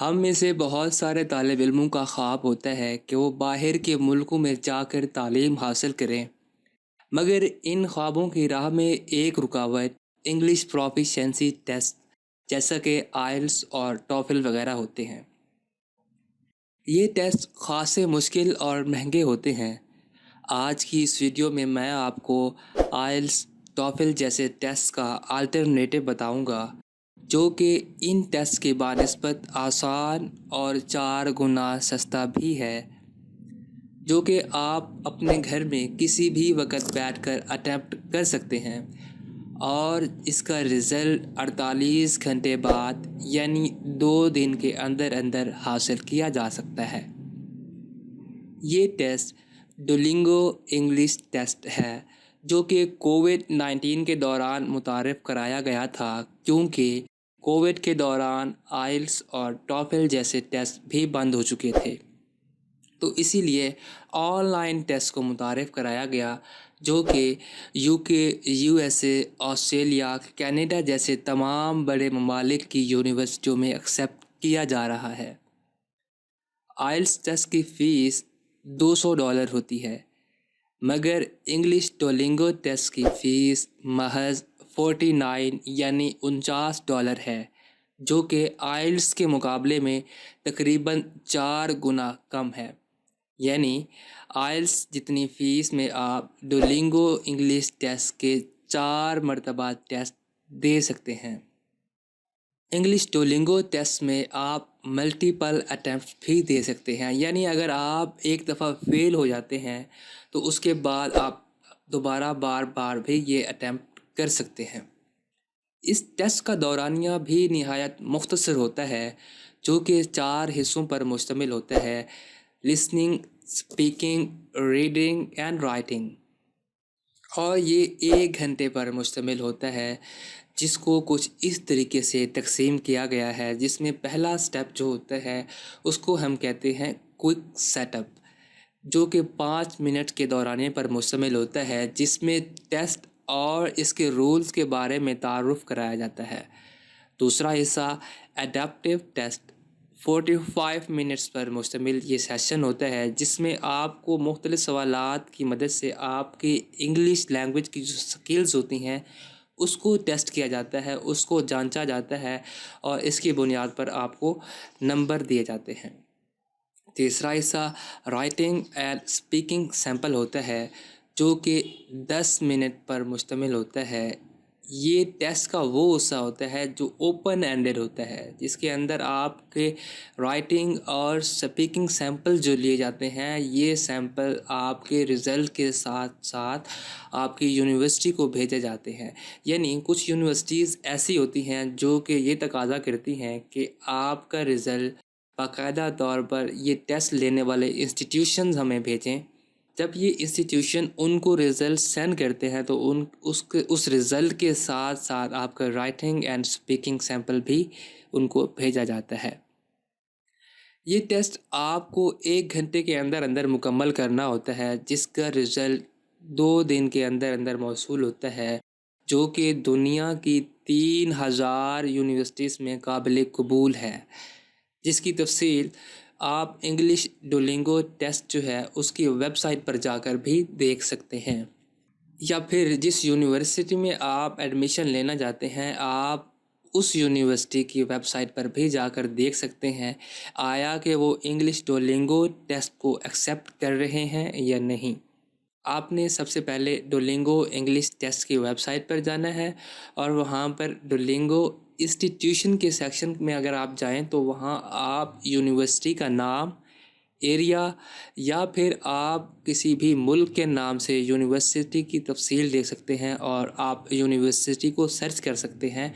ہم میں سے بہت سارے طالب علموں کا خواب ہوتا ہے کہ وہ باہر کے ملکوں میں جا کر تعلیم حاصل کریں، مگر ان خوابوں کی راہ میں ایک رکاوٹ انگلش پروفیشنسی ٹیسٹ جیسا کہ آئلس اور ٹوفل وغیرہ ہوتے ہیں۔ یہ ٹیسٹ خاصے مشکل اور مہنگے ہوتے ہیں۔ آج کی اس ویڈیو میں آپ کو آئلس، ٹوفل جیسے ٹیسٹ کا آلٹرنیٹو بتاؤں گا، جو کہ ان ٹیسٹ کے بنسبت آسان اور 4 گنا سستا بھی ہے، جو کہ آپ اپنے گھر میں کسی بھی وقت بیٹھ کر اٹیمپٹ کر سکتے ہیں اور اس کا رزلٹ 48 گھنٹے بعد یعنی 2 دن کے اندر اندر حاصل کیا جا سکتا ہے۔ یہ ٹیسٹ ڈولنگو انگلش ٹیسٹ ہے، جو کہ کووڈ-19 کے دوران متعارف کرایا گیا تھا، کیونکہ کووڈ کے دوران آئلس اور ٹوفل جیسے ٹیسٹ بھی بند ہو چکے تھے، تو اسی لیے آن لائن ٹیسٹ کو متعارف کرایا گیا، جو کہ UK، USA، آسٹریلیا، کینیڈا جیسے تمام بڑے ممالک کی یونیورسٹیوں میں ایکسیپٹ کیا جا رہا ہے۔ آئلس ٹیسٹ کی فیس $200 ہوتی ہے، مگر انگلش ڈولنگو ٹیسٹ کی فیس محض 49 یعنی $49 ہے، جو کہ آئلس کے مقابلے میں تقریباً 4 گنا کم ہے۔ یعنی آئلس جتنی فیس میں آپ ڈولنگو انگلش ٹیسٹ کے 4 مرتبہ ٹیسٹ دے سکتے ہیں۔ انگلش ڈولنگو ٹیسٹ میں آپ ملٹیپل اٹیمپٹ بھی دے سکتے ہیں، یعنی اگر آپ ایک دفعہ فیل ہو جاتے ہیں تو اس کے بعد آپ دوبارہ بار بار بھی یہ اٹیمپٹ کر سکتے ہیں۔ اس ٹیسٹ کا دورانیہ بھی نہایت مختصر ہوتا ہے، جو کہ 4 حصوں پر مشتمل ہوتا ہے: listening, speaking, reading and writing, اور یہ 1 گھنٹے پر مشتمل ہوتا ہے، جس کو کچھ اس طریقے سے تقسیم کیا گیا ہے، جس میں پہلا سٹیپ جو ہوتا ہے اس کو ہم کہتے ہیں کوئک سیٹ اپ، جو کہ 5 منٹ کے دورانیے پر مشتمل ہوتا ہے، جس میں ٹیسٹ اور اس کے رولز کے بارے میں تعارف کرایا جاتا ہے۔ دوسرا حصہ ایڈیپٹیو ٹیسٹ 45 منٹس پر مشتمل یہ سیشن ہوتا ہے، جس میں آپ کو مختلف سوالات کی مدد سے آپ کی انگلش لینگویج کی جو سکلز ہوتی ہیں اس کو ٹیسٹ کیا جاتا ہے، اس کو جانچا جاتا ہے اور اس کی بنیاد پر آپ کو نمبر دیے جاتے ہیں۔ تیسرا حصہ رائٹنگ اینڈ اسپیکنگ سیمپل ہوتا ہے، جو کہ 10 منٹ پر مشتمل ہوتا ہے۔ یہ ٹیسٹ کا وہ حصہ ہوتا ہے جو اوپن اینڈڈ ہوتا ہے، جس کے اندر آپ کے رائٹنگ اور اسپیکنگ سیمپل جو لیے جاتے ہیں، یہ سیمپل آپ کے رزلٹ کے ساتھ ساتھ آپ کی یونیورسٹی کو بھیجے جاتے ہیں۔ یعنی کچھ یونیورسٹیز ایسی ہوتی ہیں جو کہ یہ تقاضا کرتی ہیں کہ آپ کا رزلٹ باقاعدہ طور پر یہ ٹیسٹ لینے والے انسٹیٹیوشنز ہمیں بھیجیں۔ جب یہ انسٹیٹیوشن ان کو رزلٹ سینڈ کرتے ہیں تو اس رزلٹ کے ساتھ ساتھ آپ کا رائٹنگ اینڈ اسپیکنگ سیمپل بھی ان کو بھیجا جاتا ہے۔ یہ ٹیسٹ آپ کو 1 گھنٹے کے اندر اندر مکمل کرنا ہوتا ہے، جس کا رزلٹ 2 دن کے اندر اندر موصول ہوتا ہے، جو کہ دنیا کی 3000 یونیورسٹیز میں قابل قبول ہے، جس کی تفصیل آپ انگلش ڈولنگو ٹیسٹ جو ہے اس کی ویب سائٹ پر جا کر بھی دیکھ سکتے ہیں، یا پھر جس یونیورسٹی میں آپ ایڈمیشن لینا چاہتے ہیں آپ اس یونیورسٹی کی ویب سائٹ پر بھی جا کر دیکھ سکتے ہیں آیا کہ وہ انگلش ڈولنگو ٹیسٹ کو ایکسیپٹ کر رہے ہیں یا نہیں۔ آپ نے سب سے پہلے ڈولنگو انگلش ٹیسٹ کی ویب سائٹ پر جانا ہے اور وہاں پر ڈولنگو انسٹیٹیوشن کے سیکشن میں اگر آپ جائیں تو وہاں آپ یونیورسٹی کا نام، ایریا، یا پھر آپ کسی بھی ملک کے نام سے یونیورسٹی کی تفصیل دیکھ سکتے ہیں اور آپ یونیورسٹی کو سرچ کر سکتے ہیں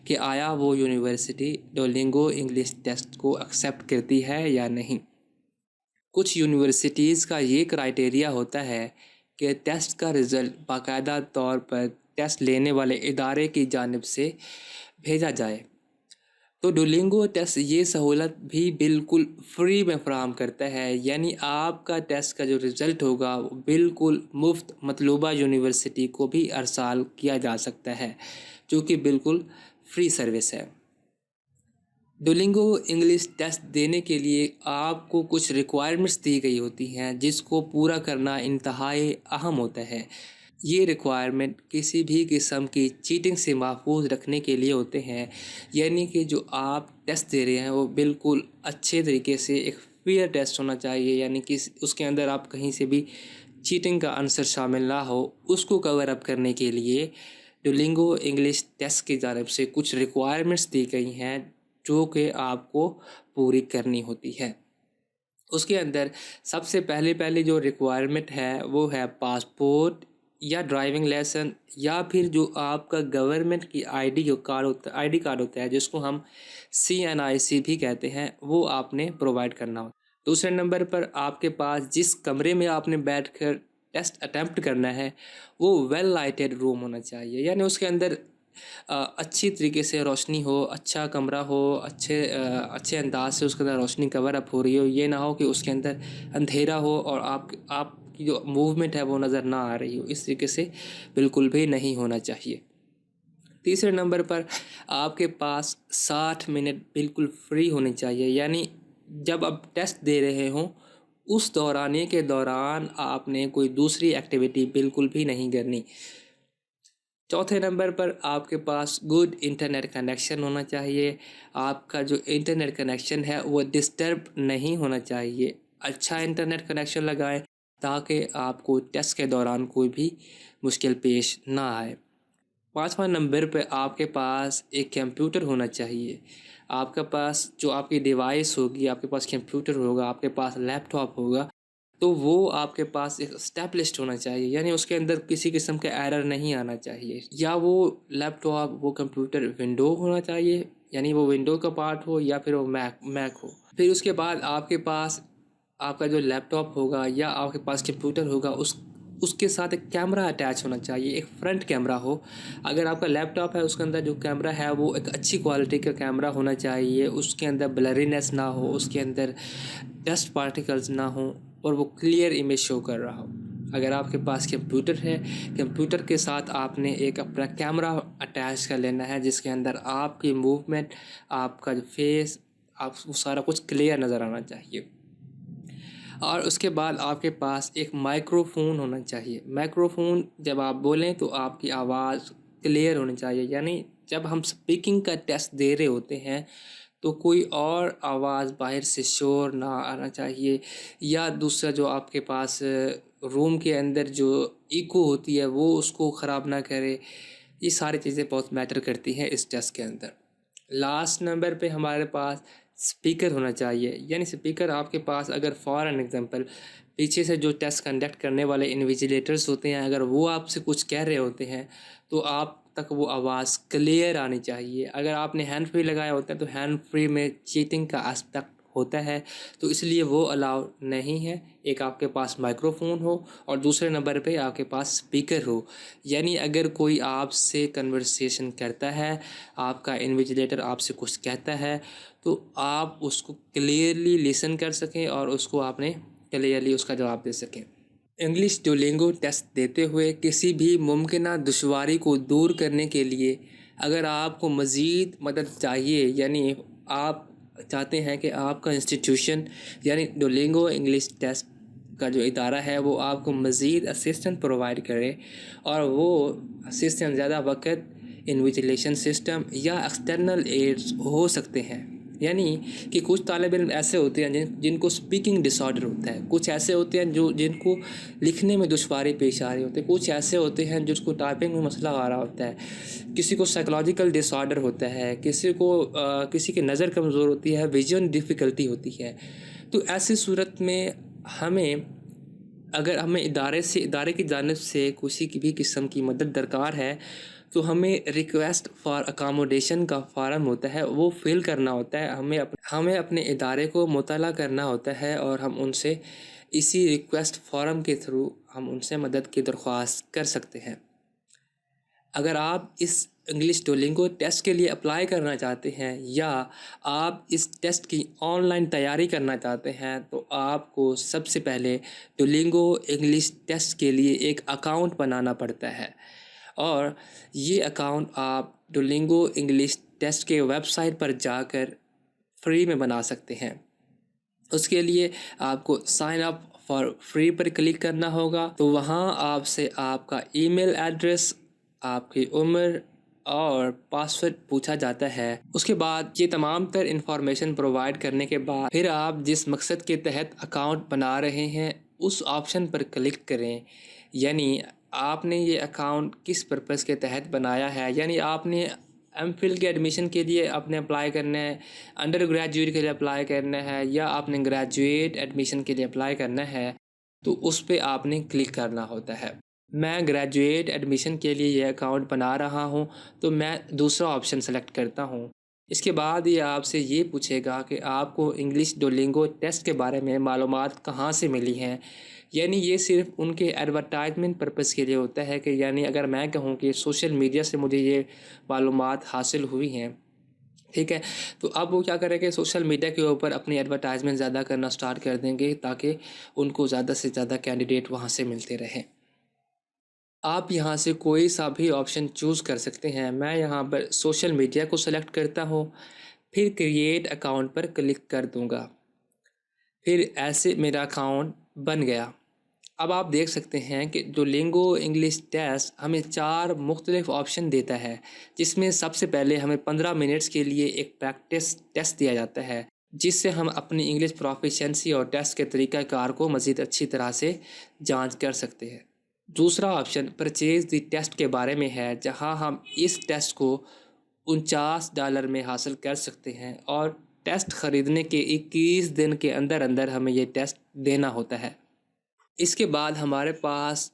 کہ آیا وہ یونیورسٹی ڈولنگو انگلش ٹیسٹ کو ایکسیپٹ کرتی ہے یا نہیں۔ کچھ یونیورسٹیز کا یہ کرائیٹیریا ہوتا ہے کہ ٹیسٹ کا رزلٹ باقاعدہ طور پر ٹیسٹ لینے والے ادارے کی جانب سے بھیجا جائے، تو ڈولنگو ٹیسٹ یہ سہولت بھی بالکل فری میں فراہم کرتا ہے، یعنی آپ کا ٹیسٹ کا جو رزلٹ ہوگا وہ بالکل مفت مطلوبہ یونیورسٹی کو بھی ارسال کیا جا سکتا ہے، جو کہ بالکل فری سروس ہے۔ ڈولنگو انگلش ٹیسٹ دینے کے لیے آپ کو کچھ ریکوائرمنٹس دی گئی ہوتی ہیں جس کو پورا کرنا انتہائی اہم ہوتا ہے۔ یہ ریکوائرمنٹ کسی بھی قسم کی چیٹنگ سے محفوظ رکھنے کے لیے ہوتے ہیں، یعنی کہ جو آپ ٹیسٹ دے رہے ہیں وہ بالکل اچھے طریقے سے ایک فیئر ٹیسٹ ہونا چاہیے، یعنی کہ اس کے اندر آپ کہیں سے بھی چیٹنگ کا عنصر شامل نہ ہو۔ اس کو کور اپ کرنے کے لیے ڈولنگو انگلش ٹیسٹ کی جانب سے کچھ ریکوائرمنٹس دی گئی ہیں جو کہ آپ کو پوری کرنی ہوتی ہے۔ اس کے اندر سب سے پہلے جو ریکوائرمنٹ ہے وہ ہے پاسپورٹ یا ڈرائیونگ لائسنس، یا پھر جو آپ کا گورنمنٹ کی آئی ڈی کارڈ ہوتا ہے جس کو ہم CNIC بھی کہتے ہیں، وہ آپ نے پرووائڈ کرنا ہوتا ہے۔ دوسرے نمبر پر آپ کے پاس جس کمرے میں آپ نے بیٹھ کر ٹیسٹ اٹیمپٹ کرنا ہے وہ ویل لائٹڈ روم ہونا چاہیے، یعنی اس کے اندر اچھی طریقے سے روشنی ہو، اچھا کمرہ ہو، اچھے انداز سے اس کے اندر روشنی کور اپ ہو رہی ہو، یہ نہ ہو کہ اس کے اندر اندھیرا ہو اور آپ کی جو موومنٹ ہے وہ نظر نہ آ رہی ہو۔ اس طریقے سے بالکل بھی نہیں ہونا چاہیے۔ تیسرے نمبر پر آپ کے پاس 60 منٹ بالکل فری ہونے چاہیے، یعنی جب آپ ٹیسٹ دے رہے ہوں اس دورانیے کے دوران آپ نے کوئی دوسری ایکٹیویٹی بالکل بھی نہیں کرنی۔ چوتھے نمبر پر آپ کے پاس گڈ انٹرنیٹ کنیکشن ہونا چاہیے۔ آپ کا جو انٹرنیٹ کنیکشن ہے وہ ڈسٹرب نہیں ہونا چاہیے۔ اچھا انٹرنیٹ کنیکشن لگائیں تاکہ آپ کو ٹیسٹ کے دوران کوئی بھی مشکل پیش نہ آئے۔ پانچواں نمبر پہ آپ کے پاس ایک کمپیوٹر ہونا چاہیے۔ آپ کے پاس جو آپ کی ڈیوائس ہوگی، آپ کے پاس کمپیوٹر ہوگا، آپ کے پاس لیپ ٹاپ ہوگا، تو وہ آپ کے پاس ایک اسٹیبلشڈ ہونا چاہیے، یعنی اس کے اندر کسی قسم کا ایرر نہیں آنا چاہیے۔ یا وہ لیپ ٹاپ، وہ کمپیوٹر ونڈو ہونا چاہیے، یعنی وہ ونڈو کا پارٹ ہو یا پھر وہ میک ہو۔ پھر اس کے بعد آپ کے پاس آپ کا جو لیپ ٹاپ ہوگا یا آپ کے پاس کمپیوٹر ہوگا اس کے ساتھ ایک کیمرہ اٹیچ ہونا چاہیے، ایک فرنٹ کیمرہ ہو۔ اگر آپ کا لیپ ٹاپ ہے اس کے اندر جو کیمرہ ہے وہ ایک اچھی کوالٹی کا کیمرہ ہونا چاہیے، اس کے اندر بلرینس نہ ہو، اس کے اندر ڈسٹ پارٹیکلز نہ ہوں اور وہ کلیئر امیج شو کر رہا ہو۔ اگر آپ کے پاس کمپیوٹر ہے، کمپیوٹر کے ساتھ آپ نے ایک اپنا کیمرہ اٹیچ کر لینا ہے جس کے اندر آپ کی موومنٹ، آپ کا جو فیس، آپ وہ سارا کچھ کلیئر نظر آنا چاہیے۔ اور اس کے بعد آپ کے پاس ایک مائکرو فون ہونا چاہیے۔ مائکرو فون جب آپ بولیں تو آپ کی آواز کلیئر ہونی چاہیے، یعنی جب ہم سپیکنگ کا ٹیسٹ دے رہے ہوتے ہیں تو کوئی اور آواز باہر سے شور نہ آنا چاہیے، یا دوسرا جو آپ کے پاس روم کے اندر جو ایکو ہوتی ہے وہ اس کو خراب نہ کرے۔ یہ ساری چیزیں بہت میٹر کرتی ہیں اس ٹیسٹ کے اندر۔ لاسٹ نمبر پہ ہمارے پاس سپیکر ہونا چاہیے، یعنی سپیکر آپ کے پاس اگر فار این ایگزامپل پیچھے سے جو ٹیسٹ کنڈکٹ کرنے والے انویجیلیٹرز ہوتے ہیں، اگر وہ آپ سے کچھ کہہ رہے ہوتے ہیں تو آپ تک وہ آواز کلیئر آنی چاہیے۔ اگر آپ نے ہینڈ فری لگایا ہوتا ہے تو ہینڈ فری میں چیٹنگ کا اسپیکٹ ہوتا ہے، تو اس لیے وہ الاؤ نہیں ہے۔ ایک آپ کے پاس مائکرو فون ہو اور دوسرے نمبر پہ آپ کے پاس سپیکر ہو، یعنی اگر کوئی آپ سے کنورسیشن کرتا ہے، آپ کا انویجیلیٹر آپ سے کچھ کہتا ہے تو آپ اس کو کلیئرلی لسن کر سکیں اور اس کو آپ نے کلیئرلی اس کا جواب دے سکیں۔ انگلش ڈولنگو ٹیسٹ دیتے ہوئے کسی بھی ممکنہ دشواری کو دور کرنے کے لیے اگر آپ کو مزید مدد چاہیے، یعنی آپ چاہتے ہیں کہ آپ کا انسٹیٹیوشن یعنی ڈولنگو انگلش ٹیسٹ کا جو ادارہ ہے وہ آپ کو مزید اسسٹنٹ پرووائڈ کرے، اور وہ اسسٹنٹ زیادہ وقت انویجیلیشن سسٹم یا ایکسٹرنل ایڈز ہو سکتے ہیں، یعنی کہ کچھ طالب علم ایسے ہوتے ہیں جن کو سپیکنگ ڈس آرڈر ہوتا ہے، کچھ ایسے ہوتے ہیں جن کو لکھنے میں دشواری پیش آ رہی ہوتی ہے، کچھ ایسے ہوتے ہیں جس کو ٹائپنگ میں مسئلہ آ رہا ہوتا ہے، کسی کو سائیکولوجیکل ڈس آرڈر ہوتا ہے، کسی کی نظر کمزور ہوتی ہے، ویژن ڈیفیکلٹی ہوتی ہے۔ تو ایسی صورت میں اگر ہمیں ادارے کی جانب سے کسی کی بھی قسم کی مدد درکار ہے تو ہمیں ریکویسٹ فار اکاموڈیشن کا فارم ہوتا ہے، وہ فل کرنا ہوتا ہے۔ ہمیں اپنے ادارے کو مطلع کرنا ہوتا ہے اور ہم ان سے اسی ریکویسٹ فارم کے تھرو ہم ان سے مدد کی درخواست کر سکتے ہیں۔ اگر آپ اس انگلش ڈولنگو ٹیسٹ کے لیے اپلائی کرنا چاہتے ہیں یا آپ اس ٹیسٹ کی آن لائن تیاری کرنا چاہتے ہیں تو آپ کو سب سے پہلے ڈولنگو انگلش ٹیسٹ کے لیے ایک اکاؤنٹ بنانا پڑتا ہے، اور یہ اکاؤنٹ آپ ڈولنگو انگلش ٹیسٹ کے ویب سائٹ پر جا کر فری میں بنا سکتے ہیں۔ اس کے لیے آپ کو سائن اپ فار فری پر کلک کرنا ہوگا، تو وہاں آپ سے آپ کا ای میل ایڈریس، آپ کی عمر اور پاسورڈ پوچھا جاتا ہے۔ اس کے بعد یہ تمام تر انفارمیشن پرووائڈ کرنے کے بعد پھر آپ جس مقصد کے تحت اکاؤنٹ بنا رہے ہیں اس آپشن پر کلک کریں، یعنی آپ نے یہ اکاؤنٹ کس پرپس کے تحت بنایا ہے، یعنی آپ نے ایم فل کے ایڈمیشن کے لیے اپنے اپلائی کرنا ہے، انڈر گریجویٹ کے لیے اپلائی کرنا ہے، یا آپ نے گریجویٹ ایڈمیشن کے لیے اپلائی کرنا ہے، تو اس پہ آپ نے کلک کرنا ہوتا ہے۔ میں گریجویٹ ایڈمیشن کے لیے یہ اکاؤنٹ بنا رہا ہوں تو میں دوسرا آپشن سلیکٹ کرتا ہوں۔ اس کے بعد یہ آپ سے یہ پوچھے گا کہ آپ کو انگلش ڈولنگو ٹیسٹ کے بارے میں معلومات کہاں سے ملی ہیں، یعنی یہ صرف ان کے ایڈورٹائزمنٹ پرپس کے لیے ہوتا ہے کہ یعنی اگر میں کہوں کہ سوشل میڈیا سے مجھے یہ معلومات حاصل ہوئی ہیں، ٹھیک ہے، تو اب وہ کیا کریں گے، سوشل میڈیا کے اوپر اپنی ایڈورٹائزمنٹ زیادہ کرنا سٹارٹ کر دیں گے تاکہ ان کو زیادہ سے زیادہ کینڈیڈیٹ وہاں سے ملتے رہیں۔ آپ یہاں سے کوئی سا بھی آپشن چوز کر سکتے ہیں۔ میں یہاں پر سوشل میڈیا کو سلیکٹ کرتا ہوں، پھر کریٹ اکاؤنٹ پر کلک کر دوں گا، پھر ایسے میرا اکاؤنٹ بن گیا۔ اب آپ دیکھ سکتے ہیں کہ ڈولنگو انگلش ٹیسٹ ہمیں 4 مختلف آپشن دیتا ہے، جس میں سب سے پہلے ہمیں 15 منٹس کے لیے ایک پریکٹس ٹیسٹ دیا جاتا ہے، جس سے ہم اپنی انگلش پروفیشنسی اور ٹیسٹ کے طریقہ کار کو مزید اچھی طرح سے جانچ کر سکتے ہیں۔ دوسرا آپشن پرچیز دی ٹیسٹ کے بارے میں ہے، جہاں ہم اس ٹیسٹ کو $49 میں حاصل کر سکتے ہیں، اور ٹیسٹ خریدنے کے 21 دن کے اندر اندر ہمیں یہ ٹیسٹ دینا ہوتا ہے۔ اس کے بعد ہمارے پاس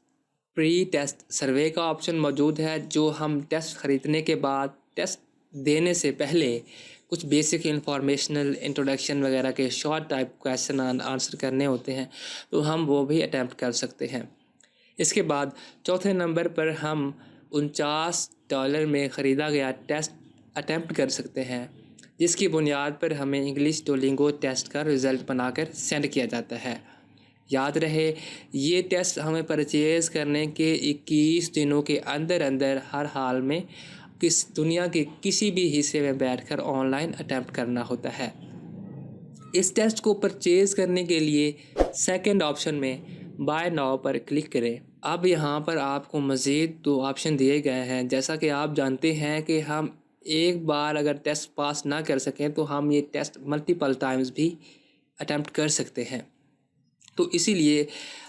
پری ٹیسٹ سروے کا آپشن موجود ہے، جو ہم ٹیسٹ خریدنے کے بعد ٹیسٹ دینے سے پہلے کچھ بیسک انفارمیشنل انٹروڈکشن وغیرہ کے شارٹ ٹائپ کویسچن آنسر کرنے ہوتے ہیں، تو ہم وہ بھی اٹیمپٹ کر سکتے ہیں۔ اس کے بعد چوتھے نمبر پر ہم $49 میں خریدا گیا ٹیسٹ اٹیمپٹ کر سکتے ہیں، جس کی بنیاد پر ہمیں انگلش ڈولنگو ٹیسٹ کا رزلٹ بنا کر سینڈ کیا جاتا ہے۔ یاد رہے، یہ ٹیسٹ ہمیں پرچیز کرنے کے 21 دنوں کے اندر اندر ہر حال میں دنیا کے کسی بھی حصے میں بیٹھ کر آن لائن اٹیمپٹ کرنا ہوتا ہے۔ اس ٹیسٹ کو پرچیز کرنے کے لیے سیکنڈ آپشن میں بائی ناؤ پر کلک کریں۔ اب یہاں پر آپ کو مزید 2 آپشن دیے گئے ہیں۔ جیسا کہ آپ جانتے ہیں کہ ہم ایک بار اگر ٹیسٹ پاس نہ کر سکیں تو ہم یہ ٹیسٹ ملٹیپل ٹائمز بھی اٹیمپٹ کر سکتے ہیں، تو اسی لیے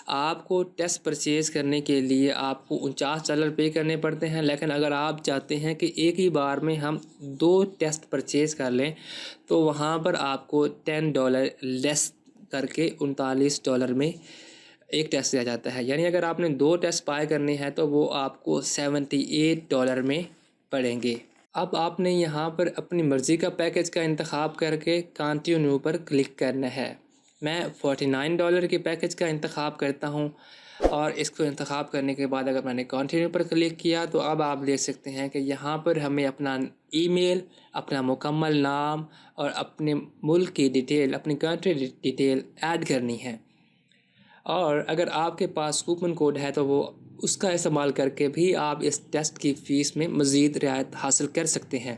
آپ کو ٹیسٹ پرچیز کرنے کے لیے آپ کو $49 پے کرنے پڑتے ہیں، لیکن اگر آپ چاہتے ہیں کہ ایک ہی بار میں ہم 2 ٹیسٹ پرچیز کر لیں تو وہاں پر آپ کو $10 لیس کر کے $39 میں ایک ٹیسٹ دیا جاتا ہے، یعنی اگر آپ نے 2 ٹیسٹ بائی کرنے ہیں تو وہ آپ کو $78 میں پڑیں گے۔ اب آپ نے یہاں پر اپنی مرضی کا پیکج کا انتخاب کر کے کنٹینیو پر کلک کرنا ہے۔ میں $49 کے پیکج کا انتخاب کرتا ہوں، اور اس کو انتخاب کرنے کے بعد اگر میں نے کنٹینیو پر کلک کیا تو اب آپ دیکھ سکتے ہیں کہ یہاں پر ہمیں اپنا ای میل، اپنا مکمل نام اور اپنے ملک کی ڈیٹیل، اپنی کنٹری ڈیٹیل ایڈ کرنی ہے، اور اگر آپ کے پاس کوپن کوڈ ہے تو وہ اس کا استعمال کر کے بھی آپ اس ٹیسٹ کی فیس میں مزید رعایت حاصل کر سکتے ہیں۔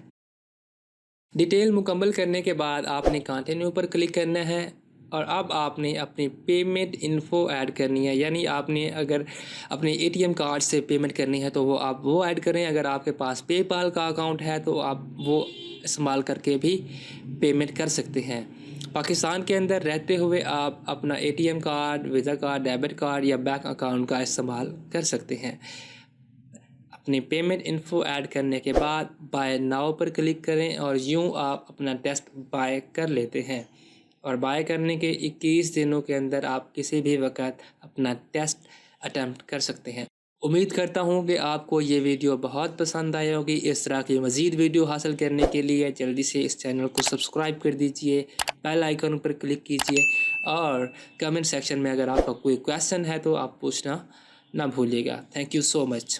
ڈیٹیل مکمل کرنے کے بعد آپ نے کنٹینیو پر کلک کرنا ہے، اور اب آپ نے اپنی پیمنٹ انفو ایڈ کرنی ہے، یعنی آپ نے اگر اپنے اے ٹی ایم کارڈ سے پیمنٹ کرنی ہے تو وہ ایڈ کریں، اگر آپ کے پاس پے پال کا اکاؤنٹ ہے تو آپ وہ استعمال کر کے بھی پیمنٹ کر سکتے ہیں۔ پاکستان کے اندر رہتے ہوئے آپ اپنا A T M card, Visa card, debit card یا بینک اکاؤنٹ کا استعمال کر سکتے ہیں۔ اپنی پیمنٹ انفو ایڈ کرنے کے بعد بائی ناؤ پر کلک کریں، اور یوں آپ اپنا ٹیسٹ بائی کر لیتے ہیں، اور بائی کرنے کے 21 دنوں کے اندر آپ کسی بھی وقت اپنا ٹیسٹ اٹیمپٹ کر سکتے ہیں۔ امید کرتا ہوں کہ آپ کو یہ ویڈیو بہت پسند آئی ہوگی۔ اس طرح کی مزید ویڈیو حاصل کرنے کے لیے جلدی سے اس چینل کو سبسکرائب کر دیجئے، بیل آئیکن پر کلک کیجئے، اور کمنٹ سیکشن میں اگر آپ کا کوئی کویسچن ہے تو آپ پوچھنا نہ بھولیے گا۔ Thank you so much.